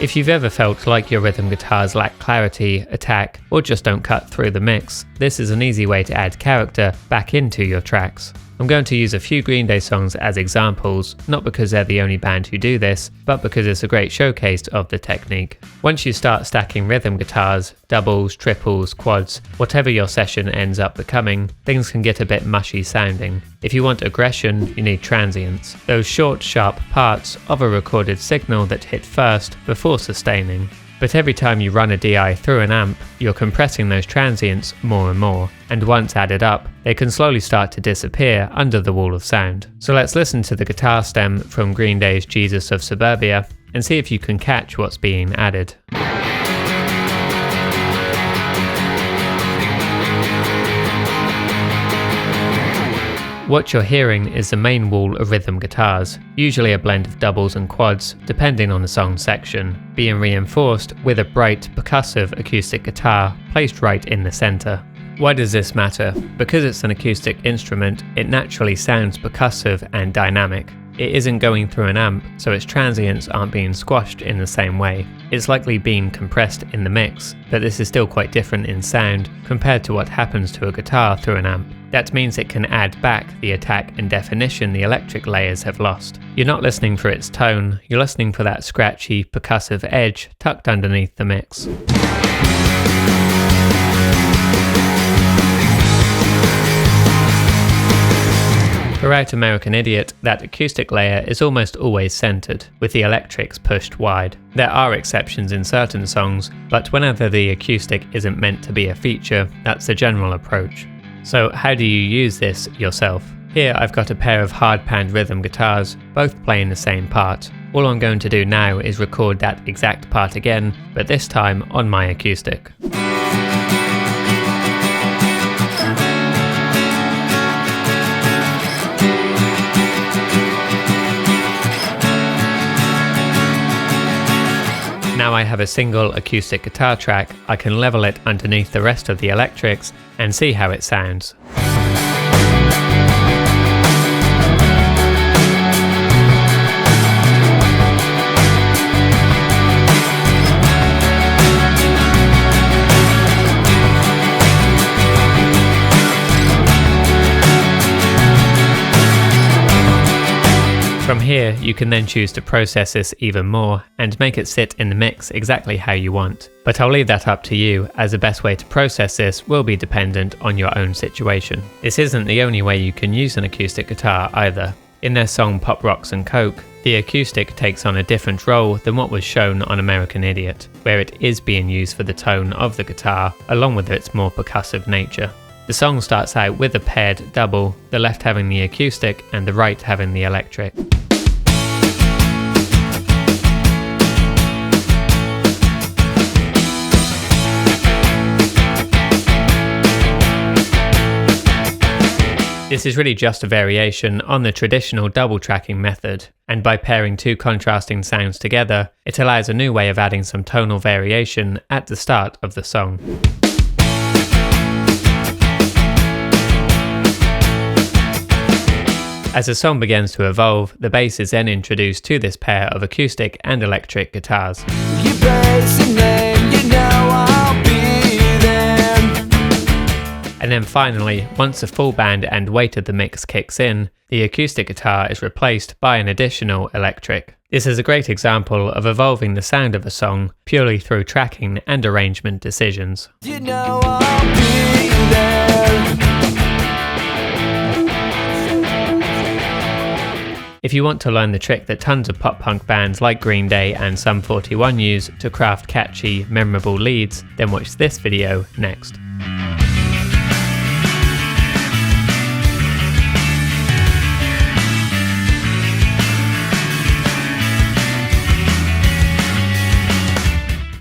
If you've ever felt like your rhythm guitars lack clarity, attack, or just don't cut through the mix, this is an easy way to add character back into your tracks. I'm going to use a few Green Day songs as examples, not because they're the only band who do this, but because it's a great showcase of the technique. Once you start stacking rhythm guitars, doubles, triples, quads, whatever your session ends up becoming, things can get a bit mushy sounding. If you want aggression, you need transients, those short, sharp parts of a recorded signal that hit first before sustaining. But every time you run a DI through an amp, you're compressing those transients more and more, and once added up, they can slowly start to disappear under the wall of sound. So let's listen to the guitar stem from Green Day's Jesus of Suburbia and see if you can catch what's being added. What you're hearing is the main wall of rhythm guitars, usually a blend of doubles and quads depending on the song section, being reinforced with a bright percussive acoustic guitar placed right in the center. Why does this matter? Because it's an acoustic instrument, it naturally sounds percussive and dynamic. It isn't going through an amp, so its transients aren't being squashed in the same way. It's likely being compressed in the mix, but this is still quite different in sound compared to what happens to a guitar through an amp. That means it can add back the attack and definition the electric layers have lost. You're not listening for its tone, you're listening for that scratchy, percussive edge tucked underneath the mix. Throughout American Idiot, that acoustic layer is almost always centered, with the electrics pushed wide. There are exceptions in certain songs, but whenever the acoustic isn't meant to be a feature, that's the general approach. So how do you use this yourself? Here I've got a pair of hard-panned rhythm guitars, both playing the same part. All I'm going to do now is record that exact part again, but this time on my acoustic. Now I have a single acoustic guitar track, I can level it underneath the rest of the electrics and see how it sounds. From here, you can then choose to process this even more and make it sit in the mix exactly how you want. But I'll leave that up to you, as the best way to process this will be dependent on your own situation. This isn't the only way you can use an acoustic guitar either. In their song Pop Rocks and Coke, the acoustic takes on a different role than what was shown on American Idiot, where it is being used for the tone of the guitar, along with its more percussive nature. The song starts out with a paired double, the left having the acoustic and the right having the electric. This is really just a variation on the traditional double tracking method, and by pairing two contrasting sounds together, it allows a new way of adding some tonal variation at the start of the song. As the song begins to evolve, the bass is then introduced to this pair of acoustic and electric guitars. And then finally, once the full band and weight of the mix kicks in, the acoustic guitar is replaced by an additional electric. This is a great example of evolving the sound of a song purely through tracking and arrangement decisions. You know I'll be there. If you want to learn the trick that tons of pop-punk bands like Green Day and Sum 41 use to craft catchy, memorable leads, then watch this video next.